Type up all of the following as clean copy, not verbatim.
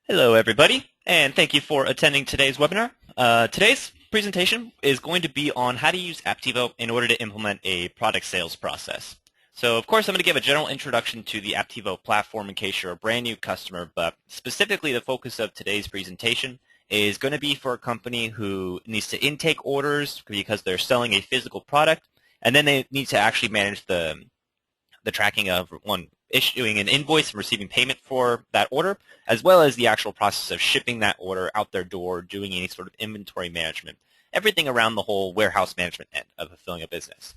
Hello, everybody, and thank you for attending today's webinar. Today's presentation is going to be on how to use Apptivo in order to implement a product sales process. So, of course, I'm going to give a general introduction to the Apptivo platform in case you're a brand new customer, but specifically the focus of today's presentation is going to be for a company who needs to intake orders because they're selling a physical product, and then they need to actually manage the tracking of issuing an invoice and receiving payment for that order, as well as the actual process of shipping that order out their door, doing any sort of inventory management, everything around the whole warehouse management end of fulfilling a business.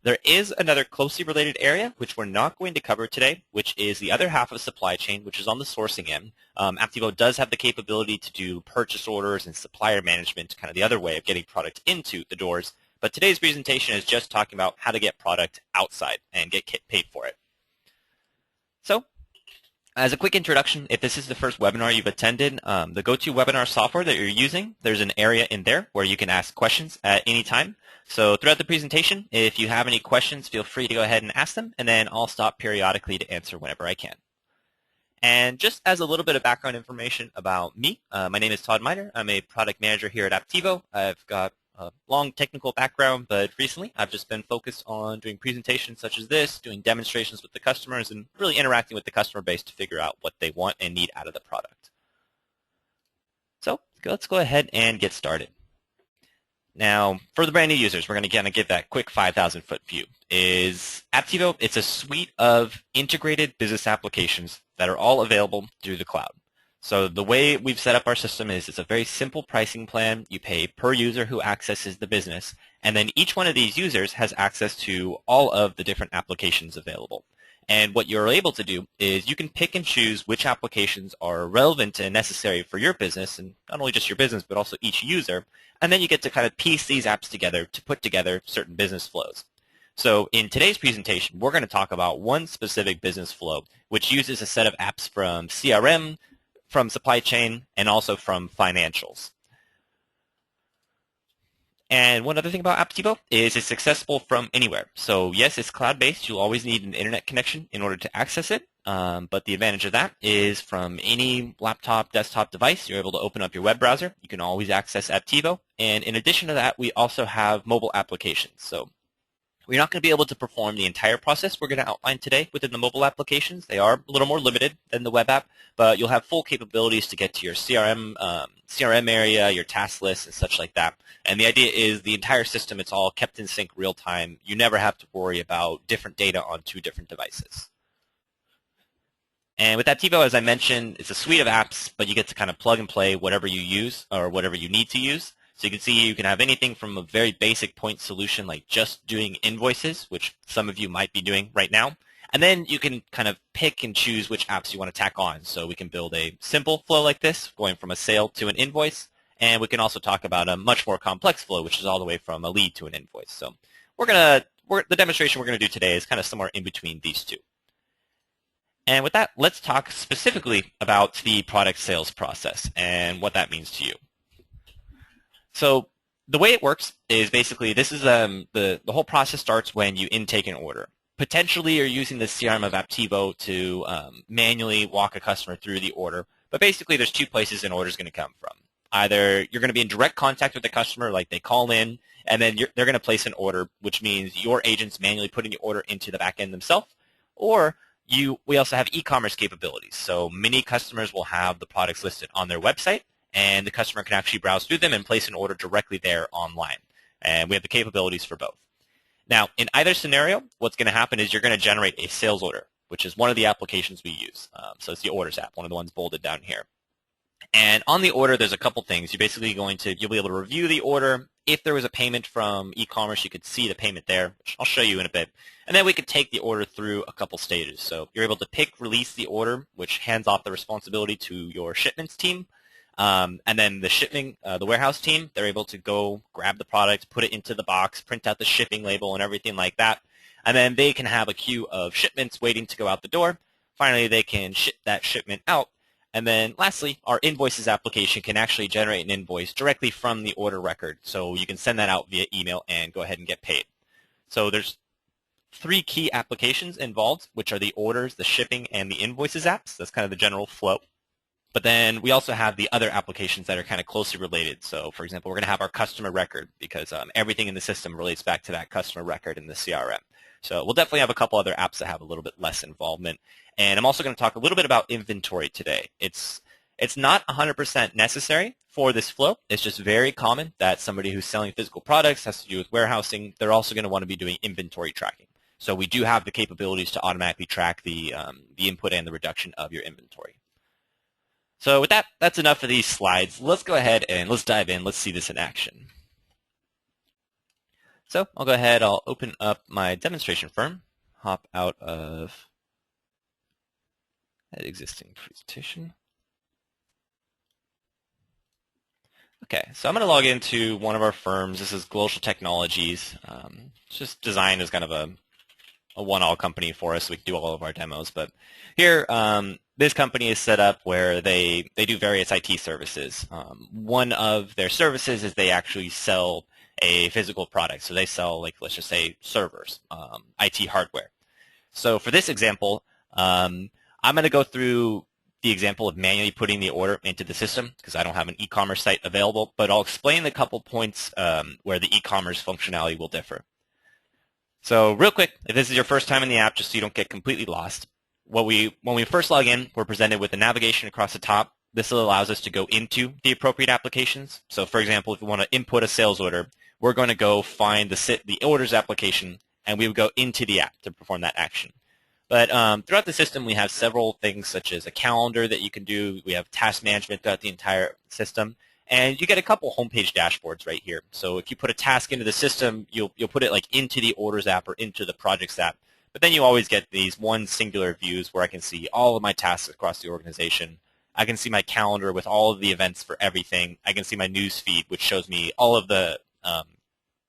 There is another closely related area, which we're not going to cover today, which is the other half of supply chain, which is on the sourcing end. Apptivo does have the capability to do purchase orders and supplier management, kind of the other way of getting product into the doors. But today's presentation is just talking about how to get product outside and get paid for it. So, as a quick introduction, if this is the first webinar you've attended, the GoToWebinar software that you're using, there's an area in there where you can ask questions at any time. So throughout the presentation, if you have any questions, feel free to go ahead and ask them, and then I'll stop periodically to answer whenever I can. And just as a little bit of background information about me, my name is Todd Miner. I'm a product manager here at Apptivo. I've got a long technical background, but recently I've just been focused on doing presentations such as this, doing demonstrations with the customers, and really interacting with the customer base to figure out what they want and need out of the product. So let's go ahead and get started. Now, for the brand new users, we're going to kind of give that quick 5,000-foot view. Is Apptivo, it's a suite of integrated business applications that are all available through the cloud. So the way we've set up our system is it's a very simple pricing plan. You pay per user who accesses the business, and then each one of these users has access to all of the different applications available. And what you're able to do is you can pick and choose which applications are relevant and necessary for your business, and not only just your business, but also each user. And then you get to kind of piece these apps together to put together certain business flows. So in today's presentation, we're going to talk about one specific business flow, which uses a set of apps from CRM, from supply chain, and also from financials. And one other thing about Apptivo is it's accessible from anywhere. So yes, it's cloud-based. You'll always need an internet connection in order to access it. But the advantage of that is from any laptop, desktop device, you're able to open up your web browser. You can always access Apptivo. And in addition to that, we also have mobile applications. So we're not going to be able to perform the entire process we're going to outline today within the mobile applications. They are a little more limited than the web app, but you'll have full capabilities to get to your CRM area, your task list, and such like that. And the idea is the entire system, it's all kept in sync real time. You never have to worry about different data on two different devices. And with Apptivo, as I mentioned, it's a suite of apps, but you get to kind of plug and play whatever you use or whatever you need to use. So you can see you can have anything from a very basic point solution like just doing invoices, which some of you might be doing right now. And then you can kind of pick and choose which apps you want to tack on. So we can build a simple flow like this, going from a sale to an invoice. And we can also talk about a much more complex flow, which is all the way from a lead to an invoice. So the demonstration we're going to do today is kind of somewhere in between these two. And with that, let's talk specifically about the product sales process and what that means to you. So the way it works is basically this is the whole process starts when you intake an order. Potentially you're using the CRM of Apptivo to manually walk a customer through the order, but basically there's two places an order is going to come from. Either you're going to be in direct contact with the customer, like they call in, and then they're going to place an order, which means your agent's manually putting the order into the back end themselves, or we also have e-commerce capabilities. So many customers will have the products listed on their website, and the customer can actually browse through them and place an order directly there online. And we have the capabilities for both. Now, in either scenario, what's going to happen is you're going to generate a sales order, which is one of the applications we use. So it's the Orders app, one of the ones bolded down here. And on the order, there's a couple things. You'll be able to review the order. If there was a payment from e-commerce, you could see the payment there, which I'll show you in a bit. And then we could take the order through a couple stages. So you're able to release the order, which hands off the responsibility to your shipments team. And then the warehouse team, they're able to go grab the product, put it into the box, print out the shipping label and everything like that. And then they can have a queue of shipments waiting to go out the door. Finally, they can ship that shipment out. And then lastly, our Invoices application can actually generate an invoice directly from the order record. So you can send that out via email and go ahead and get paid. So there's three key applications involved, which are the orders, the shipping, and the Invoices apps. That's kind of the general flow. But then we also have the other applications that are kind of closely related. So for example, we're going to have our customer record because everything in the system relates back to that customer record in the CRM. So we'll definitely have a couple other apps that have a little bit less involvement. And I'm also going to talk a little bit about inventory today. It's not 100% necessary for this flow. It's just very common that somebody who's selling physical products has to do with warehousing. They're also going to want to be doing inventory tracking. So we do have the capabilities to automatically track the input and the reduction of your inventory. So with that, that's enough of these slides. Let's go ahead and let's dive in. Let's see this in action. So I'll go ahead, I'll open up my demonstration firm, hop out of that existing presentation. Okay, so I'm going to log into one of our firms. This is Glacial Technologies. It's just designed as kind of a one-all company for us, so we can do all of our demos. But here, this company is set up where they do various IT services. One of their services is they actually sell a physical product. So they sell, like, let's just say, servers, IT hardware. So for this example, I'm going to go through the example of manually putting the order into the system because I don't have an e-commerce site available, but I'll explain the couple points where the e-commerce functionality will differ. So real quick, if this is your first time in the app, just so you don't get completely lost, when we first log in, we're presented with a navigation across the top. This allows us to go into the appropriate applications. So for example, if we want to input a sales order, we're going to go find the orders application, and we would go into the app to perform that action. But throughout the system, we have several things such as a calendar that you can do. We have task management throughout the entire system. And you get a couple homepage dashboards right here. So if you put a task into the system, you'll put it like into the Orders app or into the Projects app. But then you always get these one singular views where I can see all of my tasks across the organization. I can see my calendar with all of the events for everything. I can see my news feed, which shows me all of the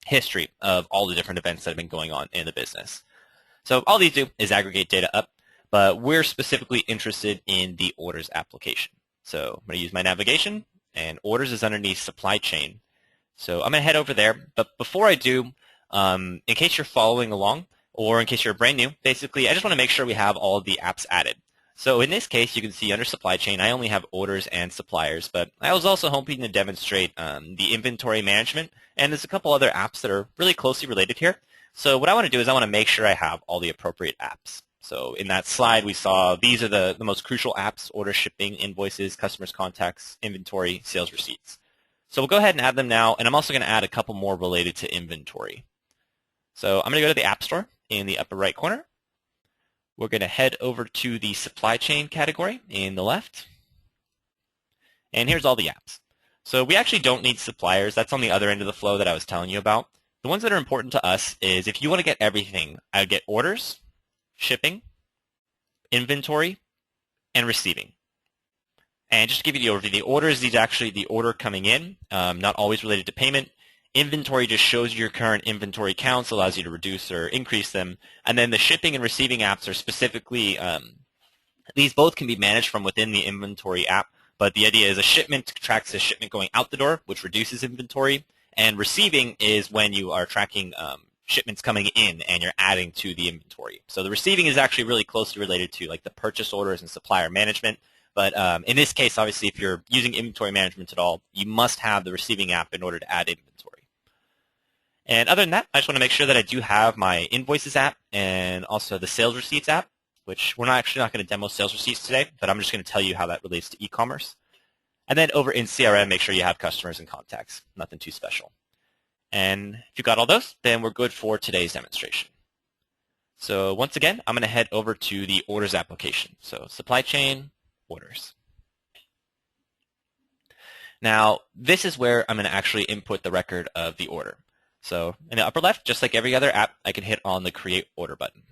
history of all the different events that have been going on in the business. So all these do is aggregate data up, but we're specifically interested in the Orders application. So I'm going to use my navigation, and Orders is underneath Supply Chain. So I'm going to head over there, but before I do, in case you're following along, or in case you're brand new, basically I just want to make sure we have all of the apps added. So in this case, you can see under Supply Chain, I only have Orders and Suppliers, but I was also hoping to demonstrate the inventory management, and there's a couple other apps that are really closely related here. So what I want to do is I want to make sure I have all the appropriate apps. So in that slide, we saw these are the most crucial apps: order, shipping, invoices, customers, contacts, inventory, sales, receipts. So we'll go ahead and add them now, and I'm also going to add a couple more related to inventory. So I'm going to go to the App Store in the upper right corner. We're going to head over to the Supply Chain category in the left. And here's all the apps. So we actually don't need suppliers. That's on the other end of the flow that I was telling you about. The ones that are important to us is if you want to get everything, I would get orders, shipping, inventory, and receiving. And just to give you the overview, the orders, these are actually the order coming in, not always related to payment. Inventory just shows you your current inventory counts, allows you to reduce or increase them. And then the shipping and receiving apps are specifically, these both can be managed from within the inventory app, but the idea is a shipment tracks the shipment going out the door, which reduces inventory. And receiving is when you are tracking shipments coming in and you're adding to the inventory. So the receiving is actually really closely related to like the purchase orders and supplier management. But in this case, obviously, if you're using inventory management at all, you must have the receiving app in order to add inventory. And other than that, I just want to make sure that I do have my Invoices app and also the Sales Receipts app, which we're actually not going to demo sales receipts today, but I'm just going to tell you how that relates to e-commerce. And then over in CRM, make sure you have customers and contacts. Nothing too special. And if you got all those, then we're good for today's demonstration. So once again, I'm going to head over to the Orders application. So Supply Chain, Orders. Now, this is where I'm going to actually input the record of the order. So in the upper left, just like every other app, I can hit on the Create Order button.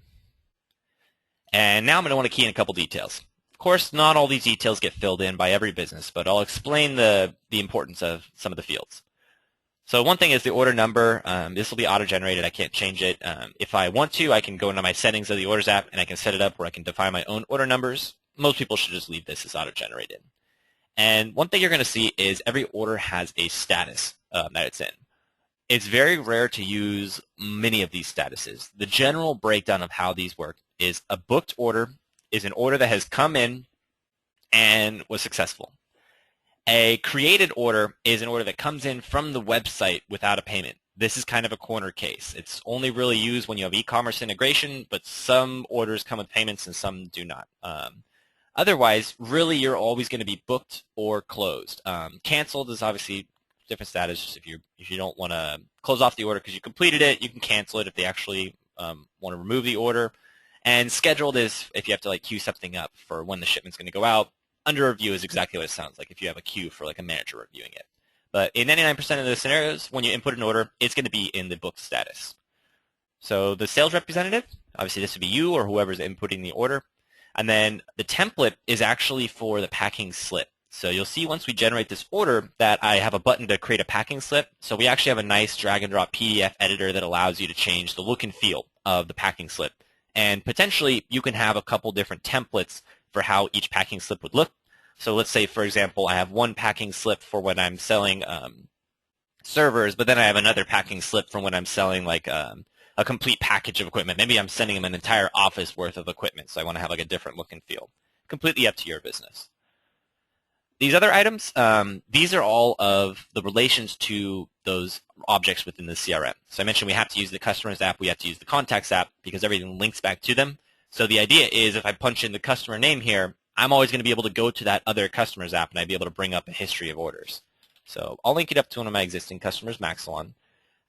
And now I'm going to want to key in a couple details. Of course, not all these details get filled in by every business, but I'll explain the importance of some of the fields. So one thing is the order number. This will be auto-generated. I can't change it. If I want to, I can go into my settings of the Orders app, and I can set it up where I can define my own order numbers. Most people should just leave this as auto-generated. And one thing you're going to see is every order has a status that it's in. It's very rare to use many of these statuses. The general breakdown of how these work is a booked order is an order that has come in and was successful. A created order is an order that comes in from the website without a payment. This is kind of a corner case. It's only really used when you have e-commerce integration, but some orders come with payments and some do not. Otherwise, really, you're always going to be booked or closed. Canceled is obviously different status. Just if you don't want to close off the order because you completed it, you can cancel it if they actually want to remove the order. And scheduled is if you have to like queue something up for when the shipment's going to go out. Under review is exactly what it sounds like if you have a queue for like a manager reviewing it. But in 99% of the scenarios, when you input an order, it's going to be in the booked status. So the sales representative, obviously this would be you or whoever's inputting the order. And then the template is actually for the packing slip. So you'll see once we generate this order that I have a button to create a packing slip. So we actually have a nice drag and drop PDF editor that allows you to change the look and feel of the packing slip. And potentially you can have a couple different templates for how each packing slip would look. So let's say, for example, I have one packing slip for when I'm selling servers, but then I have another packing slip for when I'm selling like a complete package of equipment. Maybe I'm sending them an entire office worth of equipment, so I want to have like a different look and feel. Completely up to your business. These other items, these are all of the relations to those objects within the CRM. So I mentioned we have to use the Customers app, we have to use the Contacts app because everything links back to them. So the idea is if I punch in the customer name here, I'm always going to be able to go to that other Customers app and I'd be able to bring up a history of orders. So I'll link it up to one of my existing customers, Maxilon.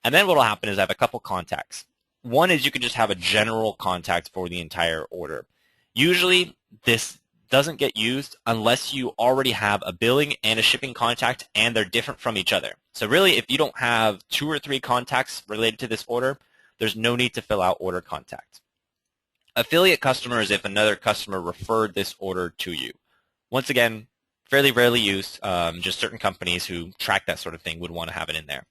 And then what will happen is I have a couple contacts. One is you can just have a general contact for the entire order. Usually this doesn't get used unless you already have a billing and a shipping contact and they're different from each other. So really if you don't have 2 or 3 contacts related to this order, there's no need to fill out order contact. Affiliate customer is if another customer referred this order to you. Once again, fairly rarely used. Just certain companies who track that sort of thing would want to have it in there.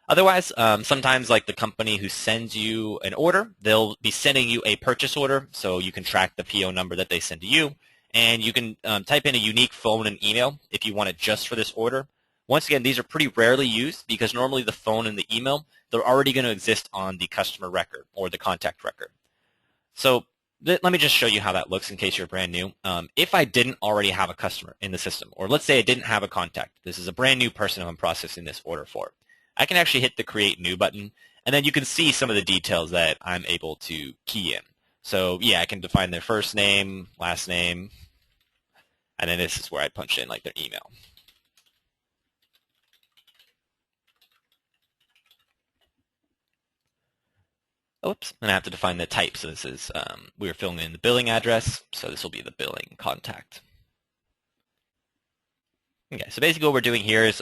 Otherwise, sometimes like the company who sends you an order, they'll be sending you a purchase order, so you can track the PO number that they send to you, and you can type in a unique phone and email if you want it just for this order. Once again, these are pretty rarely used because normally the phone and the email, they're already going to exist on the customer record or the contact record. So let me just show you how that looks in case you're brand new. If I didn't already have a customer in the system, or let's say I didn't have a contact, this is a brand new person who I'm processing this order for, I can actually hit the Create New button, and then you can see some of the details that I'm able to key in. So yeah, I can define their first name, last name, and then this is where I punch in like their email. Oops, and I have to define the type. So this is, we were filling in the billing address, so this will be the billing contact. Okay, so basically what we're doing here is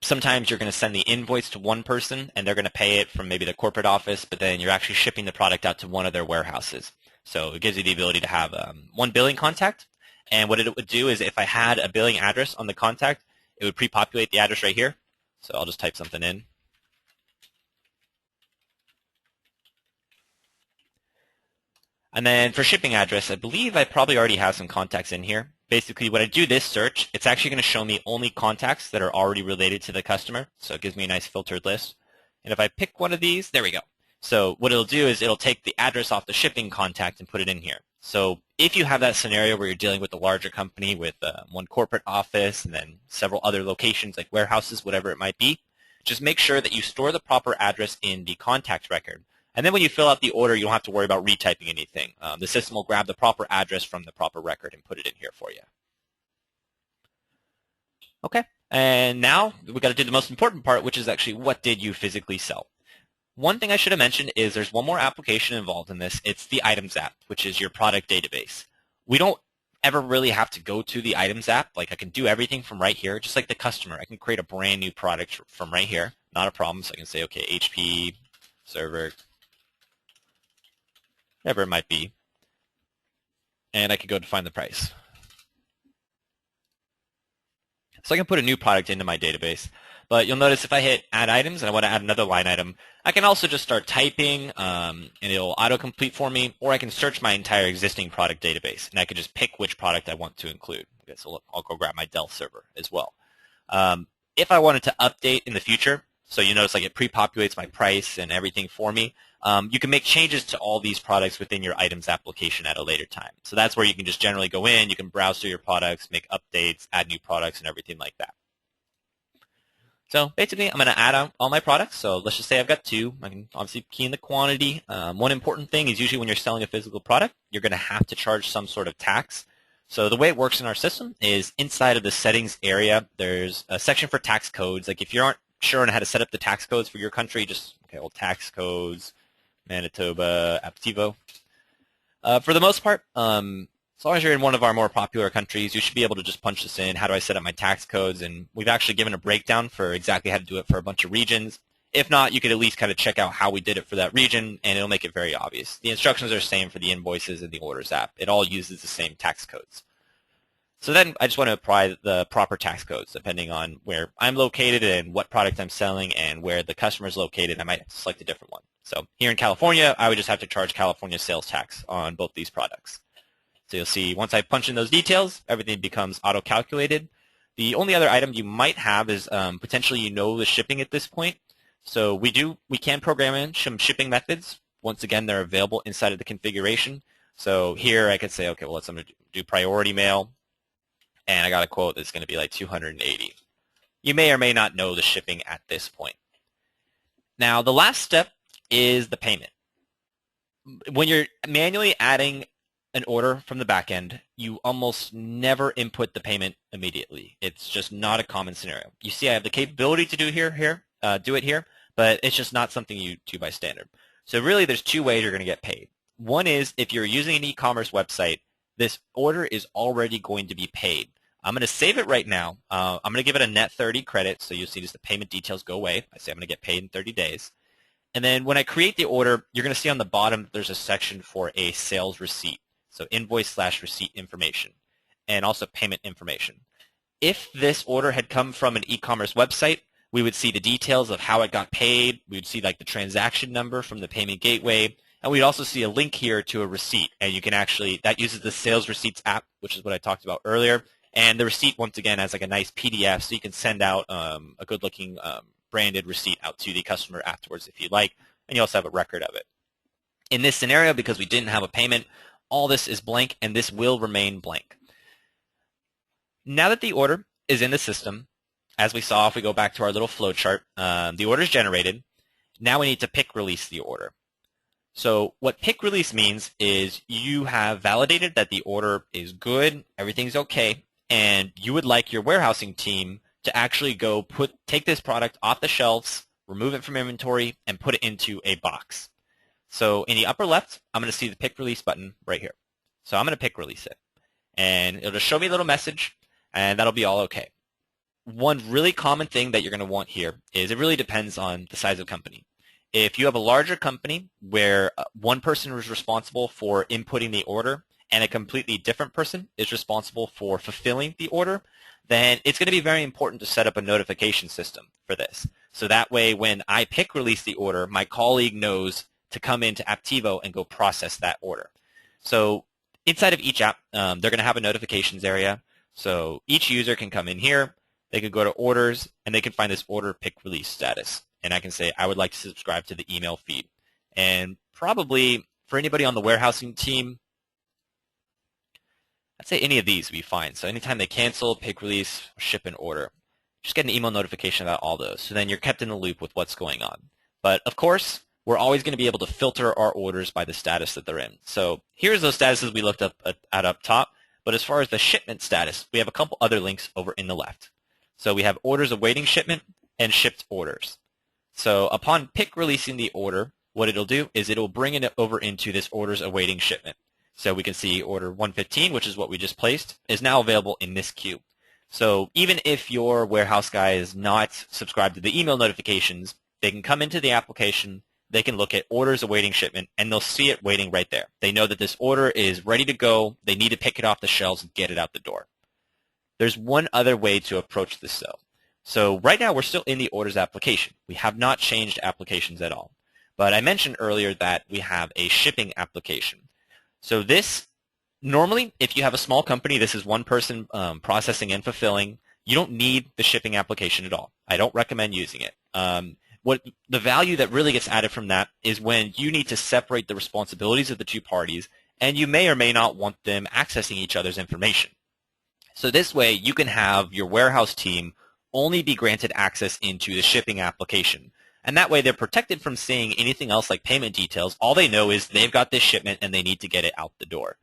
sometimes you're going to send the invoice to one person and they're going to pay it from maybe the corporate office, but then you're actually shipping the product out to one of their warehouses. So it gives you the ability to have one billing contact. And what it would do is if I had a billing address on the contact, it would pre-populate the address right here. So I'll just type something in. And then for shipping address, I believe I probably already have some contacts in here. Basically, when I do this search, it's actually going to show me only contacts that are already related to the customer. So it gives me a nice filtered list. And if I pick one of these, there we go. So what it'll do is it'll take the address off the shipping contact and put it in here. So if you have that scenario where you're dealing with a larger company with one corporate office and then several other locations like warehouses, whatever it might be, just make sure that you store the proper address in the contact record. And then when you fill out the order, you don't have to worry about retyping anything. The system will grab the proper address from the proper record and put it in here for you. Okay, and now we've got to do the most important part, which is actually what did you physically sell? One thing I should have mentioned is there's one more application involved in this. It's the Items app, which is your product database. We don't ever really have to go to the Items app. Like I can do everything from right here, just like the customer. I can create a brand new product from right here. Not a problem. So I can say, okay, HP, server, whatever it might be. And I could go define the price. So I can put a new product into my database. But you'll notice if I hit Add Items and I want to add another line item, I can also just start typing and it'll autocomplete for me, or I can search my entire existing product database and I can just pick which product I want to include. Okay, so I'll go grab my Dell server as well. If I wanted to update in the future, so you notice like it pre-populates my price and everything for me, you can make changes to all these products within your items application at a later time. So that's where you can just generally go in, you can browse through your products, make updates, add new products, and everything like that. So basically, I'm going to add all my products. So let's just say I've got 2. I can obviously key in the quantity. One important thing is usually when you're selling a physical product, you're going to have to charge some sort of tax. So the way it works in our system is inside of the settings area, there's a section for tax codes. Like if you aren't sure on how to set up the tax codes for your country, just, okay, well, tax codes, Manitoba, Apptivo. For the most part, as long as you're in one of our more popular countries, you should be able to just punch this in. How do I set up my tax codes? And we've actually given a breakdown for exactly how to do it for a bunch of regions. If not, you could at least kind of check out how we did it for that region, and it'll make it very obvious. The instructions are the same for the Invoices and the Orders app. It all uses the same tax codes. So then I just want to apply the proper tax codes depending on where I'm located and what product I'm selling, and where the customer is located. I might have to select a different one. So here in California, I would just have to charge California sales tax on both these products. So you'll see once I punch in those details, everything becomes auto-calculated. The only other item you might have is potentially the shipping at this point. So we can program in some shipping methods. Once again, they're available inside of the configuration. So here I could say, okay, well, I'm going to do priority mail, and I got a quote that's going to be like 280. You may or may not know the shipping at this point. Now, the last step is the payment. When you're manually adding an order from the back end, you almost never input the payment immediately. It's just not a common scenario. You see I have the capability to do it here, but it's just not something you do by standard. So really there's 2 ways you're going to get paid. One is if you're using an e-commerce website, this order is already going to be paid. I'm going to save it right now. I'm going to give it a net 30 credit, so you'll see just the payment details go away. I say I'm going to get paid in 30 days. And then when I create the order, you're going to see on the bottom there's a section for a sales receipt. So invoice/receipt information, and also payment information. If this order had come from an e-commerce website, we would see the details of how it got paid. We would see like the transaction number from the payment gateway, and we'd also see a link here to a receipt. And you can actually, that uses the Sales Receipts app, which is what I talked about earlier. And the receipt, once again, has like a nice PDF, so you can send out a good-looking branded receipt out to the customer afterwards if you'd like, and you also have a record of it. In this scenario, because we didn't have a payment, all this is blank, and this will remain blank. Now that the order is in the system, as we saw if we go back to our little flow chart, the order is generated. Now we need to pick release the order. So what pick release means is you have validated that the order is good, everything's okay, and you would like your warehousing team to actually go take this product off the shelves, remove it from inventory, and put it into a box. So in the upper left, I'm going to see the pick release button right here. So I'm going to pick release it. And it'll just show me a little message, and that'll be all okay. One really common thing that you're going to want here is it really depends on the size of company. If you have a larger company where one person is responsible for inputting the order and a completely different person is responsible for fulfilling the order, then it's going to be very important to set up a notification system for this. So that way when I pick release the order, my colleague knows to come into Apptivo and go process that order. So inside of each app, they're going to have a notifications area. So each user can come in here, they can go to orders, and they can find this order pick release status. And I can say, I would like to subscribe to the email feed. And probably for anybody on the warehousing team, I'd say any of these would be fine. So anytime they cancel, pick release, ship an order, just get an email notification about all those. So then you're kept in the loop with what's going on. But of course, we're always going to be able to filter our orders by the status that they're in. So here's those statuses we looked at up top. But as far as the shipment status, we have a couple other links over in the left. So we have orders awaiting shipment and shipped orders. So upon pick releasing the order, what it'll do is it'll bring it over into this orders awaiting shipment. So we can see order 115, which is what we just placed, is now available in this queue. So even if your warehouse guy is not subscribed to the email notifications, they can come into the application, they can look at orders awaiting shipment, and they'll see it waiting right there. They know that this order is ready to go. They need to pick it off the shelves and get it out the door. There's one other way to approach this, though. So right now, we're still in the orders application. We have not changed applications at all. But I mentioned earlier that we have a shipping application. So this, normally, if you have a small company, this is one person processing and fulfilling. You don't need the shipping application at all. I don't recommend using it. What the value that really gets added from that is when you need to separate the responsibilities of the two parties, and you may or may not want them accessing each other's information. So this way, you can have your warehouse team only be granted access into the shipping application. And that way, they're protected from seeing anything else like payment details. All they know is they've got this shipment and they need to get it out the door.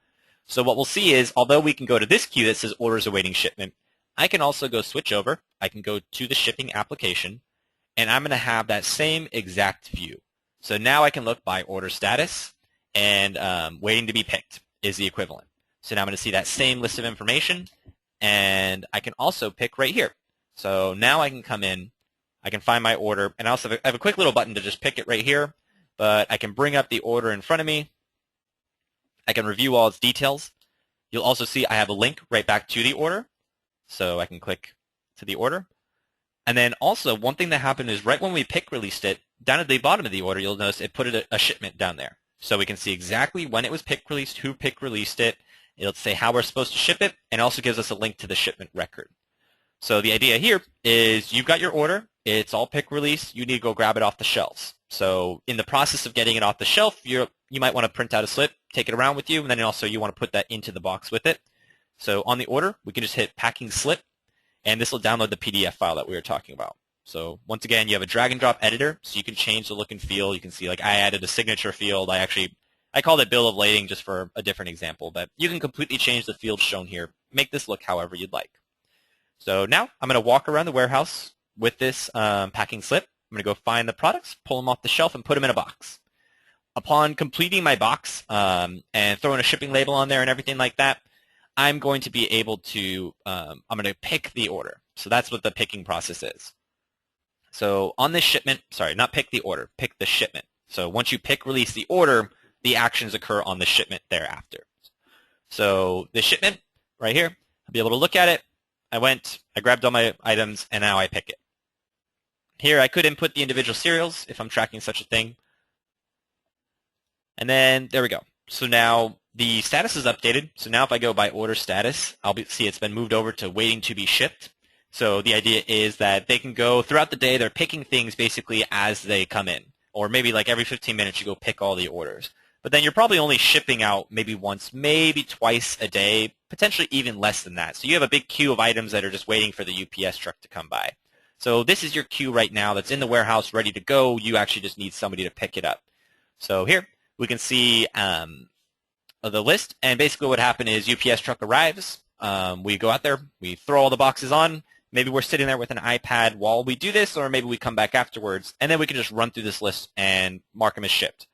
So what we'll see is, although we can go to this queue that says orders awaiting shipment, I can also go switch over. I can go to the shipping application, and I'm going to have that same exact view. So now I can look by order status, and waiting to be picked is the equivalent. So now I'm going to see that same list of information, and I can also pick right here. So now I can come in, I can find my order, and I also have a quick little button to just pick it right here, but I can bring up the order in front of me. I can review all its details. You'll also see I have a link right back to the order, so I can click to the order. And then also, one thing that happened is right when we pick released it, down at the bottom of the order, you'll notice it put a shipment down there. So we can see exactly when it was pick released, who pick released it. It'll say how we're supposed to ship it, and also gives us a link to the shipment record. So the idea here is you've got your order. It's all pick release. You need to go grab it off the shelves. So in the process of getting it off the shelf, you might want to print out a slip, take it around with you, and then also you want to put that into the box with it. So on the order, we can just hit packing slip, and this will download the PDF file that we were talking about. So once again, you have a drag and drop editor, so you can change the look and feel. You can see, like, I added a signature field. I called it bill of lading just for a different example, but you can completely change the fields shown here. Make this look however you'd like. So now I'm going to walk around the warehouse with this packing slip. I'm going to go find the products, pull them off the shelf, and put them in a box. Upon completing my box and throwing a shipping label on there and everything like that, I'm going to be able to, I'm going to pick the order. So that's what the picking process is. So on this shipment, sorry, not pick the order, pick the shipment. So once you pick release the order, the actions occur on the shipment thereafter. So the shipment right here, I'll be able to look at it. I grabbed all my items, and now I pick it. Here I could input the individual serials if I'm tracking such a thing. And then there we go. So now the status is updated. So now if I go by order status, see it's been moved over to waiting to be shipped. So the idea is that they can go throughout the day. They're picking things basically as they come in. Or maybe like every 15 minutes you go pick all the orders. But then you're probably only shipping out maybe once, maybe twice a day, potentially even less than that. So you have a big queue of items that are just waiting for the UPS truck to come by. So this is your queue right now that's in the warehouse ready to go. You actually just need somebody to pick it up. So here we can see the list. And basically what happened is UPS truck arrives. We go out there. We throw all the boxes on. Maybe we're sitting there with an iPad while we do this, or maybe we come back afterwards. And then we can just run through this list and mark them as shipped.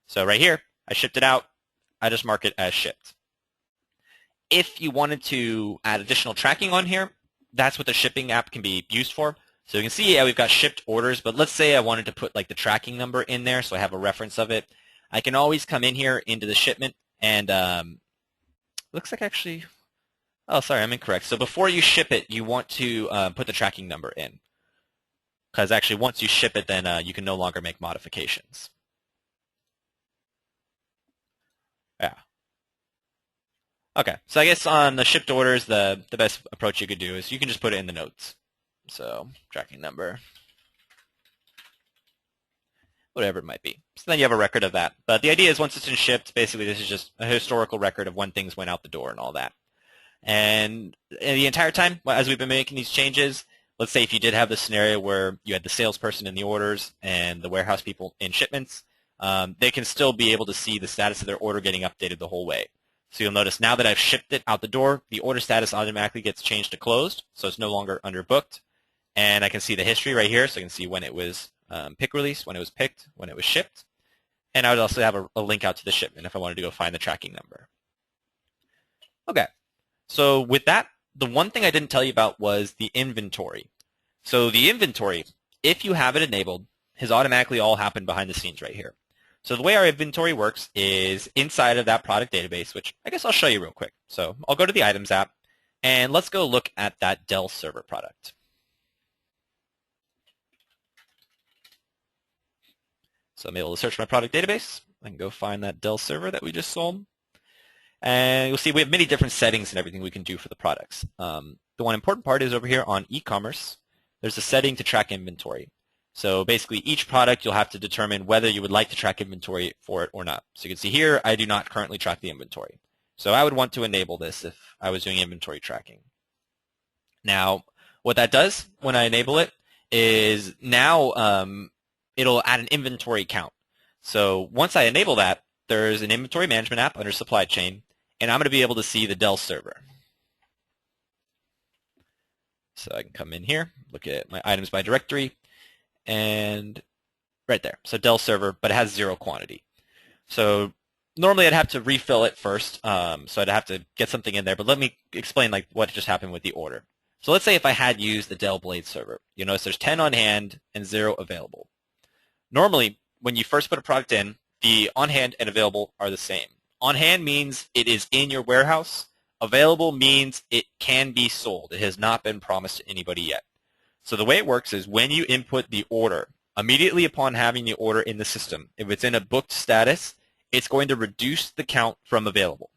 So right here, I shipped it out. I just mark it as shipped. If you wanted to add additional tracking on here, that's what the shipping app can be used for. So you can see, yeah, we've got shipped orders, but let's say I wanted to put like the tracking number in there so I have a reference of it. I can always come in here into the shipment and looks like actually, oh, sorry, I'm incorrect. So before you ship it, you want to put the tracking number in. Because actually once you ship it, then you can no longer make modifications. Yeah. Okay, so I guess on the shipped orders, the best approach you could do is you can just put it in the notes. So tracking number, whatever it might be. So then you have a record of that. But the idea is once it's been shipped, basically this is just a historical record of when things went out the door and all that. And the entire time, as we've been making these changes, let's say if you did have the scenario where you had the salesperson in the orders and the warehouse people in shipments, they can still be able to see the status of their order getting updated the whole way. So you'll notice now that I've shipped it out the door, the order status automatically gets changed to closed, so it's no longer underbooked. And I can see the history right here, so I can see when it was pick release, when it was picked, when it was shipped. And I would also have a link out to the shipment if I wanted to go find the tracking number. Okay, so with that, the one thing I didn't tell you about was the inventory. So the inventory, if you have it enabled, has automatically all happened behind the scenes right here. So the way our inventory works is inside of that product database, which I guess I'll show you real quick. So I'll go to the Items app, and let's go look at that Dell server product. So I'm able to search my product database. I can go find that Dell server that we just sold. And you'll see we have many different settings and everything we can do for the products. The one important part is over here on e-commerce, there's a setting to track inventory. So basically, each product you'll have to determine whether you would like to track inventory for it or not. So you can see here, I do not currently track the inventory. So I would want to enable this if I was doing inventory tracking. Now, what that does when I enable it is now it'll add an inventory count. So once I enable that, there's an inventory management app under supply chain, and I'm going to be able to see the Dell server. So I can come in here, look at my items by directory, and right there. So Dell server, but it has 0 quantity. So normally I'd have to refill it first, so I'd have to get something in there, but let me explain like what just happened with the order. So let's say if I had used the Dell Blade server, you notice there's 10 on hand and 0 available. Normally, when you first put a product in, the on hand and available are the same. On hand means it is in your warehouse. Available means it can be sold. It has not been promised to anybody yet. So the way it works is when you input the order, immediately upon having the order in the system, if it's in a booked status, it's going to reduce the count from available.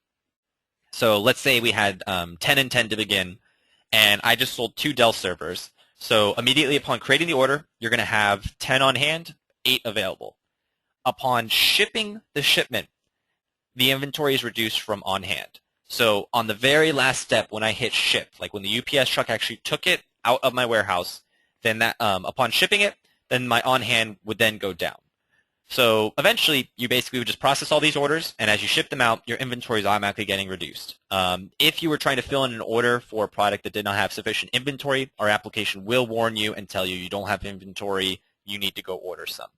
So let's say we had 10 and 10 to begin, and I just sold 2 Dell servers. So immediately upon creating the order, you're going to have 10 on hand, 8 available. Upon shipping the shipment, the inventory is reduced from on hand. So on the very last step when I hit ship, like when the UPS truck actually took it out of my warehouse, then that upon shipping it, then my on hand would then go down. So eventually, you basically would just process all these orders, and as you ship them out, your inventory is automatically getting reduced. If you were trying to fill in an order for a product that did not have sufficient inventory, our application will warn you and tell you you don't have inventory, you need to go order some.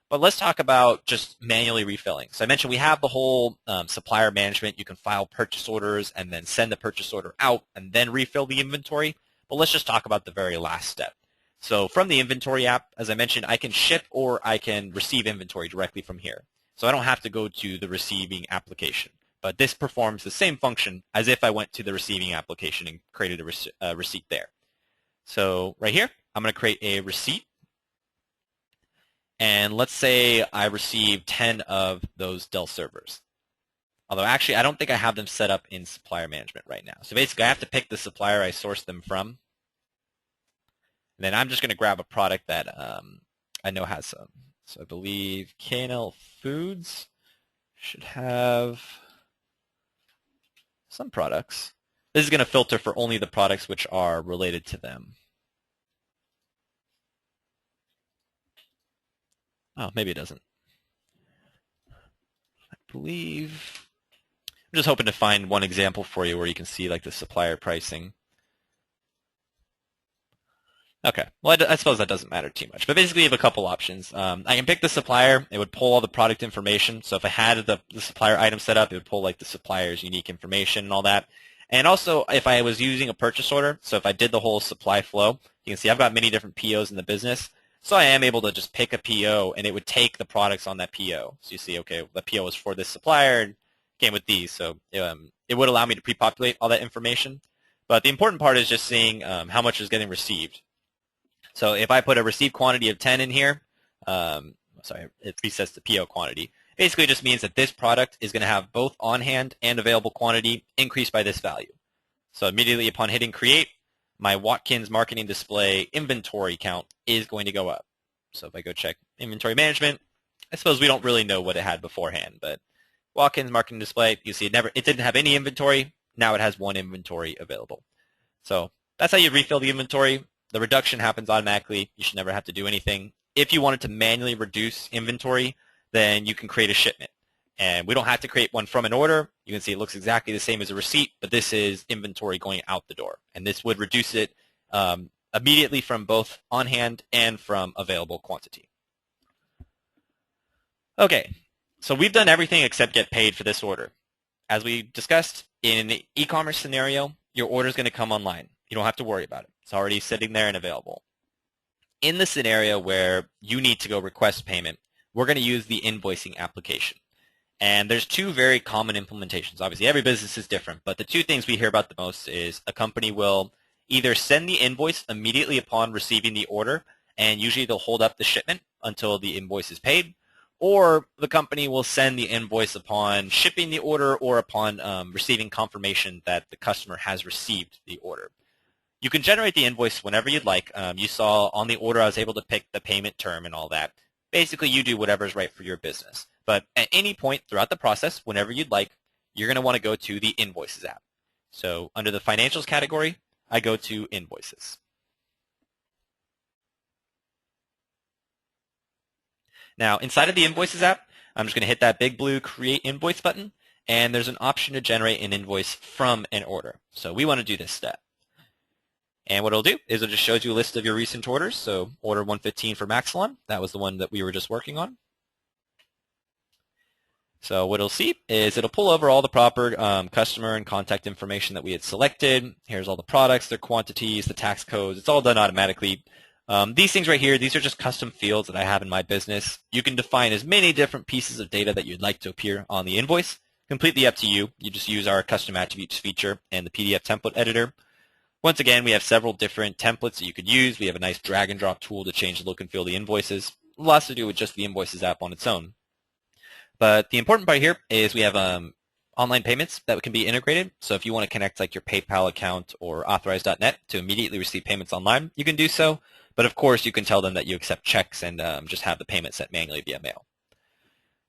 But let's talk about just manually refilling. So I mentioned we have the whole supplier management. You can file purchase orders and then send the purchase order out and then refill the inventory. But let's just talk about the very last step. So from the inventory app, as I mentioned, I can ship or I can receive inventory directly from here. So I don't have to go to the receiving application. But this performs the same function as if I went to the receiving application and created a receipt there. So right here, I'm going to create a receipt. And let's say I receive 10 of those Dell servers. Although actually, I don't think I have them set up in supplier management right now. So basically, I have to pick the supplier I sourced them from. And then I'm just going to grab a product that I know has some. So I believe K&L Foods should have some products. This is going to filter for only the products which are related to them. Oh, maybe it doesn't. I believe. I'm just hoping to find one example for you where you can see like the supplier pricing. Okay, well, I suppose that doesn't matter too much. But basically, you have a couple options. I can pick the supplier. It would pull all the product information. So if I had the supplier item set up, it would pull like the supplier's unique information and all that. And also, if I was using a purchase order, so if I did the whole supply flow, you can see I've got many different POs in the business. So I am able to just pick a PO, and it would take the products on that PO. So you see, okay, the PO was for this supplier, and came with these. So it would allow me to pre-populate all that information. But the important part is just seeing how much is getting received. So if I put a received quantity of 10 in here, it resets the PO quantity. Basically, it just means that this product is going to have both on-hand and available quantity increased by this value. So immediately upon hitting create, my Watkins marketing display inventory count is going to go up. So if I go check inventory management, I suppose we don't really know what it had beforehand, but Watkins marketing display, you see it didn't have any inventory. Now it has 1 inventory available. So that's how you refill the inventory. The reduction happens automatically. You should never have to do anything. If you wanted to manually reduce inventory, then you can create a shipment. And we don't have to create one from an order. You can see it looks exactly the same as a receipt, but this is inventory going out the door. And this would reduce it immediately from both on hand and from available quantity. Okay, so we've done everything except get paid for this order. As we discussed, in an e-commerce scenario, your order is going to come online. You don't have to worry about it. It's already sitting there and available. In the scenario where you need to go request payment, we're going to use the invoicing application. And there's 2 very common implementations. Obviously, every business is different, but the 2 things we hear about the most is a company will either send the invoice immediately upon receiving the order, and usually they'll hold up the shipment until the invoice is paid, or the company will send the invoice upon shipping the order or upon receiving confirmation that the customer has received the order. You can generate the invoice whenever you'd like. You saw on the order I was able to pick the payment term and all that. Basically, you do whatever is right for your business. But at any point throughout the process, whenever you'd like, you're going to want to go to the Invoices app. So under the Financials category, I go to Invoices. Now, inside of the Invoices app, I'm just going to hit that big blue Create Invoice button, and there's an option to generate an invoice from an order. So we want to do this step. And what it'll do is it just shows you a list of your recent orders. So order 115 for Maxilon, that was the one that we were just working on. So what it'll see is it'll pull over all the proper customer and contact information that we had selected. Here's all the products, their quantities, the tax codes. It's all done automatically. These things right here, these are just custom fields that I have in my business. You can define as many different pieces of data that you'd like to appear on the invoice. Completely up to you. You just use our custom attributes feature and the PDF template editor. Once again, we have several different templates that you could use. We have a nice drag and drop tool to change the look and feel of the invoices. Lots to do with just the Invoices app on its own. But the important part here is we have online payments that can be integrated. So if you want to connect like your PayPal account or authorize.net to immediately receive payments online, you can do so. But of course, you can tell them that you accept checks and just have the payment sent manually via mail.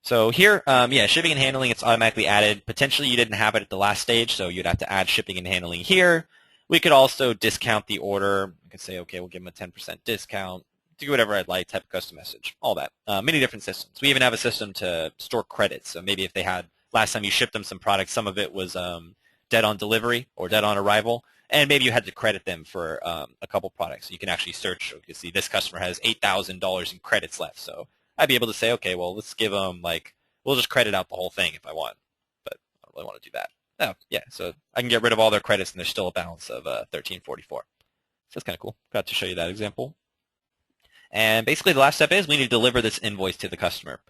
So here, shipping and handling, it's automatically added. Potentially you didn't have it at the last stage, so you'd have to add shipping and handling here. We could also discount the order. I could say, okay, we'll give them a 10% discount. Do whatever I'd like, type of custom message, all that. Many different systems. We even have a system to store credits. So maybe if they had, last time you shipped them some products, some of it was dead on delivery or dead on arrival, and maybe you had to credit them for a couple products. So you can actually search. You can see this customer has $8,000 in credits left. So I'd be able to say, okay, well, let's give them we'll just credit out the whole thing if I want. But I don't really want to do that. Oh, yeah, so I can get rid of all their credits and there's still a balance of $1,344. So that's kind of cool. Got to show you that example. And basically the last step is we need to deliver this invoice to the customer.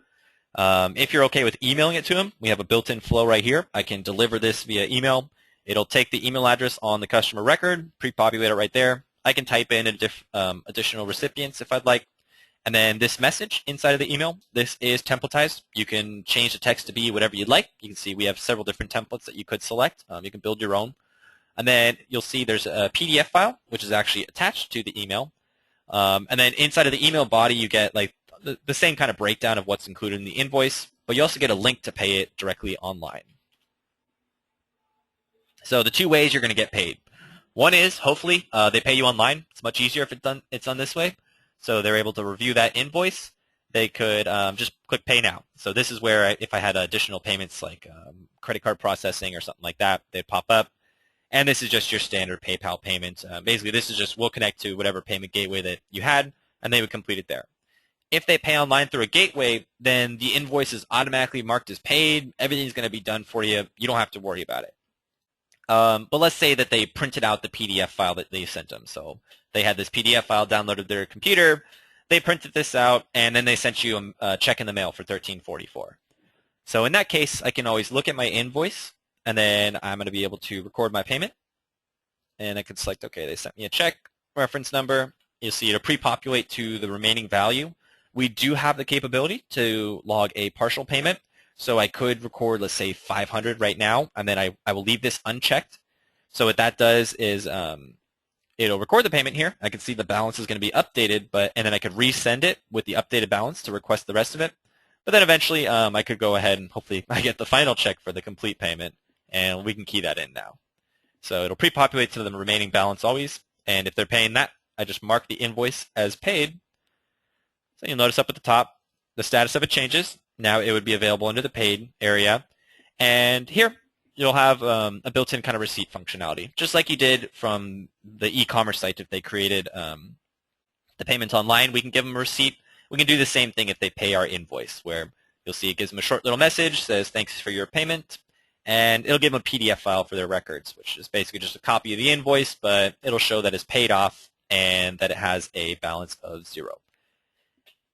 If you're okay with emailing it to them, we have a built-in flow right here. I can deliver this via email. It'll take the email address on the customer record, pre-populate it right there. I can type in additional recipients if I'd like. And then this message inside of the email, this is templatized. You can change the text to be whatever you'd like. You can see we have several different templates that you could select. You can build your own. And then you'll see there's a PDF file, which is actually attached to the email. And then inside of the email body, you get like the same kind of breakdown of what's included in the invoice, but you also get a link to pay it directly online. So the two ways you're going to get paid. One is, hopefully, they pay you online. It's much easier if it's done this way. So they're able to review that invoice. They could just click Pay Now. So this is where if I had additional payments like credit card processing or something like that, they'd pop up. And this is just your standard PayPal payment. Basically, this is just we'll connect to whatever payment gateway that you had, and they would complete it there. If they pay online through a gateway, then the invoice is automatically marked as paid. Everything's going to be done for you. You don't have to worry about it. But let's say that they printed out the PDF file that they sent them. So they had this PDF file downloaded to their computer. They printed this out, and then they sent you a check in the mail for $1,344. So in that case, I can always look at my invoice, and then I'm going to be able to record my payment. And I can select, okay, they sent me a check, reference number. You'll see it'll pre-populate to the remaining value. We do have the capability to log a partial payment. So I could record, let's say, 500 right now, and then I will leave this unchecked. So what that does is it'll record the payment here. I can see the balance is going to be updated, and then I could resend it with the updated balance to request the rest of it. But then eventually I could go ahead and hopefully I get the final check for the complete payment, and we can key that in now. So it'll pre-populate to the remaining balance always, and if they're paying that, I just mark the invoice as paid. So you'll notice up at the top, the status of it changes. Now it would be available under the paid area. And here you'll have a built-in kind of receipt functionality, just like you did from the e-commerce site. If they created the payment online, we can give them a receipt. We can do the same thing if they pay our invoice, where you'll see it gives them a short little message, says thanks for your payment, and it'll give them a PDF file for their records, which is basically just a copy of the invoice, but it'll show that it's paid off and that it has a balance of 0.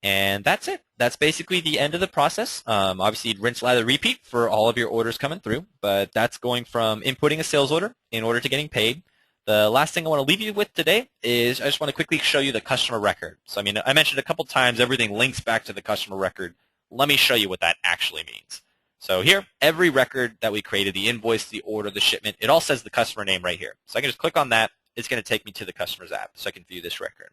And that's it. That's basically the end of the process. Obviously, rinse, lather, repeat for all of your orders coming through, but that's going from inputting a sales order in order to getting paid. The last thing I want to leave you with today is I just want to quickly show you the customer record. So, I mentioned a couple times everything links back to the customer record. Let me show you what that actually means. So here, every record that we created, the invoice, the order, the shipment, it all says the customer name right here. So I can just click on that, it's going to take me to the customer's app so I can view this record.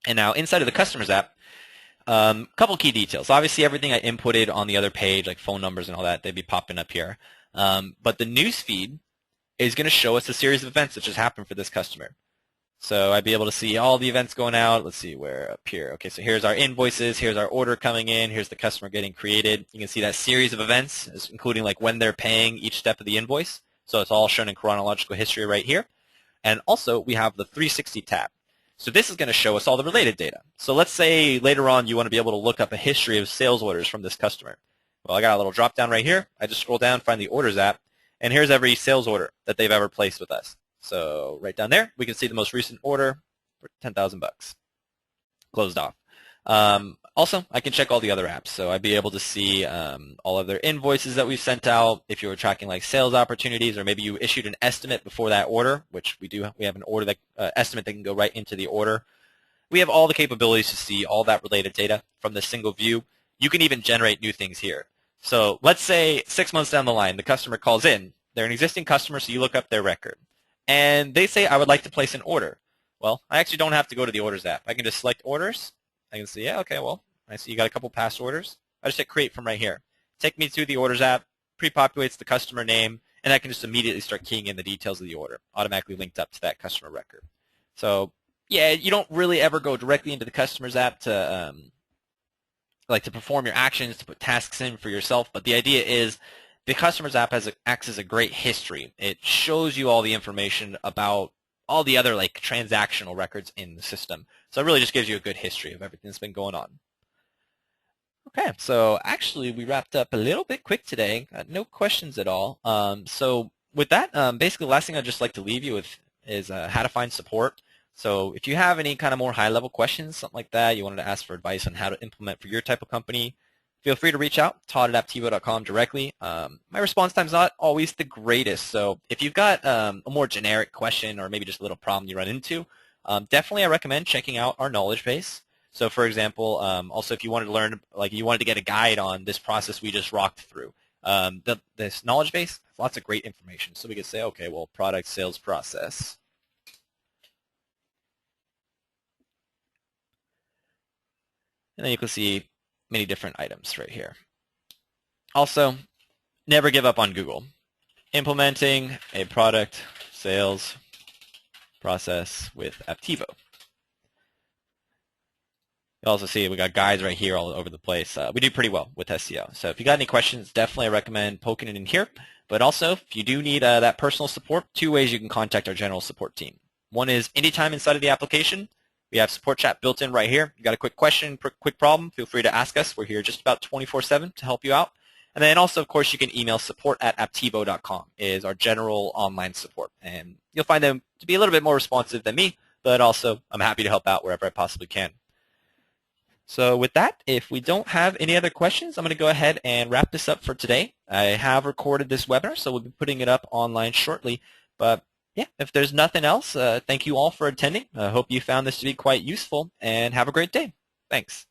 And now inside of the customer's app, a couple key details. Obviously, everything I inputted on the other page, like phone numbers and all that, they'd be popping up here. But the news feed is going to show us a series of events that just happened for this customer. So I'd be able to see all the events going out. Let's see where up here. Okay, so here's our invoices. Here's our order coming in. Here's the customer getting created. You can see that series of events, including like when they're paying each step of the invoice. So it's all shown in chronological history right here. And also, we have the 360 tab. So this is going to show us all the related data. So let's say later on you want to be able to look up a history of sales orders from this customer. Well, I got a little drop down right here. I just scroll down, find the Orders app, and here's every sales order that they've ever placed with us. So right down there, we can see the most recent order for $10,000, closed off. Also, I can check all the other apps. So I'd be able to see all of their invoices that we've sent out. If you were tracking like sales opportunities, or maybe you issued an estimate before that order, which we do. We have an order that estimate that can go right into the order. We have all the capabilities to see all that related data from this single view. You can even generate new things here. So let's say 6 months down the line, the customer calls in. They're an existing customer, so you look up their record. And they say, I would like to place an order. Well, I actually don't have to go to the Orders app. I can just select Orders. I can see, yeah, okay, well, I see you got a couple past orders. I just hit Create from right here. Take me to the Orders app, pre-populates the customer name, and I can just immediately start keying in the details of the order, automatically linked up to that customer record. So, yeah, you don't really ever go directly into the customer's app to to perform your actions, to put tasks in for yourself, but the idea is the customer's app acts as a great history. It shows you all the information about all the other like transactional records in the system. So it really just gives you a good history of everything that's been going on. Okay, so actually we wrapped up a little bit quick today. Got no questions at all. So with that, basically the last thing I'd just like to leave you with is how to find support. So if you have any kind of more high-level questions, something like that, you wanted to ask for advice on how to implement for your type of company, feel free to reach out, todd@apptivo.com directly. My response time is not always the greatest, so if you've got a more generic question or maybe just a little problem you run into, definitely I recommend checking out our knowledge base. So for example, also if you wanted to learn, like you wanted to get a guide on this process we just rocked through, this knowledge base has lots of great information. So we could say, okay, well, product sales process. And then you can see many different items right here. Also, never give up on Google. Implementing a product sales process with Apptivo. You also see we got guides right here all over the place. We do pretty well with SEO. So if you got any questions, definitely I recommend poking it in here. But also, if you do need that personal support, 2 ways you can contact our general support team. One is anytime inside of the application. We have support chat built in right here. You got a quick question, quick problem, feel free to ask us. We're here just about 24/7 to help you out. And then also, of course, you can email support@apptivo.com is our general online support. And you'll find them to be a little bit more responsive than me, but also I'm happy to help out wherever I possibly can. So with that, if we don't have any other questions, I'm going to go ahead and wrap this up for today. I have recorded this webinar, so we'll be putting it up online shortly. But yeah, if there's nothing else, thank you all for attending. I hope you found this to be quite useful, and have a great day. Thanks.